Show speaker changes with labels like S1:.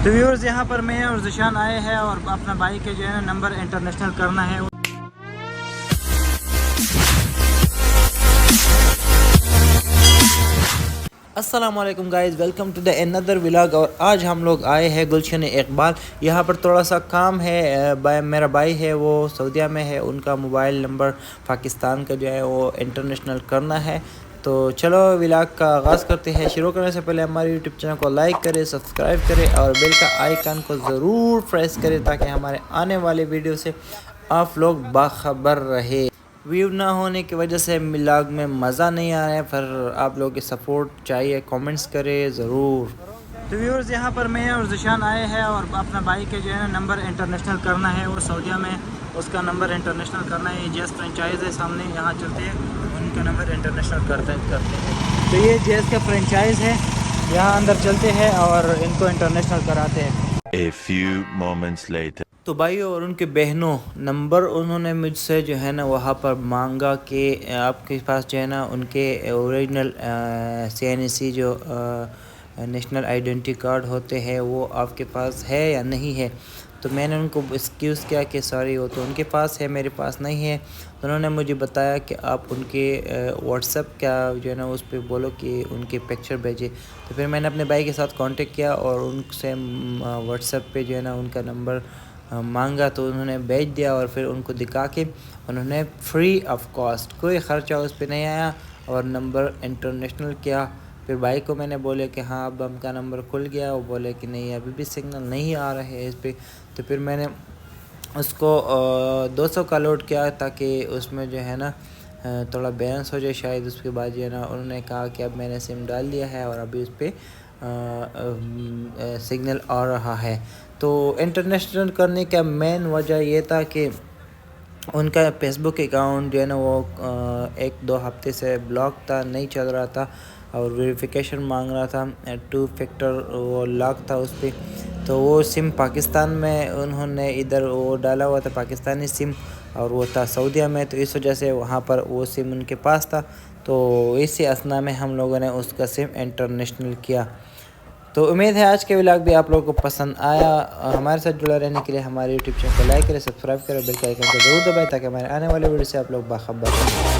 S1: تو ویورز یہاں پر میں اور ذیشان آئے ہیں اور اپنا بائک کے جو ہے نا نمبر انٹرنیشنل کرنا ہے. السلام علیکم guys, welcome to the another vlog. اور آج ہم لوگ آئے ہیں گلشن اقبال. یہاں پر تھوڑا سا کام ہے. میرا بھائی ہے وہ سعودیہ میں ہے، ان کا موبائل نمبر پاکستان کا جو ہے وہ انٹرنیشنل کرنا ہے. تو چلو ولاگ کا آغاز کرتے ہیں. شروع کرنے سے پہلے ہمارے یوٹیوب چینل کو لائک کرے، سبسکرائب کرے اور بیل کا آئیکن کو ضرور پریس کرے تاکہ ہمارے آنے والے ویڈیو سے آپ لوگ باخبر رہے. ویو نہ ہونے کی وجہ سے ولاگ میں مزہ نہیں آ رہا ہے، پر آپ لوگ کی سپورٹ چاہیے، کامنٹس کرے ضرور. تو ویورز یہاں پر میں اور ذیشان آئے ہیں اور اپنا بائک کے جو ہے نا نمبر انٹرنیشنل کرنا ہے. وہ سعودیہ میں اس کا نمبر انٹرنیشنل کرنا ہے. یہ جیس فرینچائز ہے، سامنے یہاں چلتے ہیں، ان کا نمبر انٹرنیشنل کرتے ہیں. تو یہ جیس کا فرینچائز ہے، یہاں اندر چلتے ہیں اور ان کو انٹرنیشنل کراتے ہیں.
S2: A few moments later.
S1: تو بھائیوں اور ان کے بہنوں نمبر انہوں نے مجھ سے جو ہے نا وہاں پر مانگا کہ آپ کے پاس جو ہے نا ان کے اوریجنل CNC جو نیشنل آئیڈینٹی کارڈ ہوتے ہیں وہ آپ کے پاس ہے یا نہیں ہے. تو میں نے ان کو ایکسکیوز کیا کہ سوری وہ تو ان کے پاس ہے، میرے پاس نہیں ہے. تو انہوں نے مجھے بتایا کہ آپ ان کے واٹس ایپ کا جو ہے نا اس پہ بولو کہ ان کے پکچر بھیجے. تو پھر میں نے اپنے بھائی کے ساتھ کانٹیکٹ کیا اور ان سے واٹس ایپ پہ جو ہے نا ان کا نمبر مانگا. تو انہوں نے بھیج دیا اور پھر ان کو دکھا کے انہوں نے فری آف کاسٹ، کوئی خرچہ اس پہ نہیں آیا اور نمبر انٹرنیشنل کیا. پھر بھائی کو میں نے بولے کہ ہاں اب ہم کا نمبر کھل گیا. وہ بولے کہ نہیں ابھی بھی سگنل نہیں آ رہے ہے اس پہ. تو پھر میں نے اس کو 200 کا لوڈ کیا تاکہ اس میں جو ہے نا تھوڑا بیلنس ہو جائے. شاید اس کے بعد جو ہے نا انہوں نے کہا کہ اب میں نے سم ڈال دیا ہے اور ابھی اس پہ سگنل آ رہا ہے. تو انٹرنیشنل کرنے کا مین وجہ یہ تھا کہ ان کا فیس بک اکاؤنٹ جو ہے نا وہ 1-2 ہفتے سے بلاک تھا، نہیں چل رہا تھا اور ویریفیکیشن مانگ رہا تھا. 2 فیکٹر وہ لاک تھا اس پہ. تو وہ سم پاکستان میں انہوں نے ادھر وہ ڈالا ہوا تھا، پاکستانی سم، اور وہ تھا سعودیہ میں. تو اس وجہ سے وہاں پر وہ سم ان کے پاس تھا. تو اسی اثنا میں ہم لوگوں نے اس کا سم انٹرنیشنل کیا. تو امید ہے آج کے ولاگ بھی آپ لوگوں کو پسند آیا. ہمارے ساتھ جڑا رہنے کے لیے ہمارے یوٹیوب چینل کو لائک کریں، سبسکرائب کریں، بیل کا آئیکن کو ضرور دبائیں تاکہ ہمارے آنے والے ویڈیو سے آپ لوگ باخبر رہیں.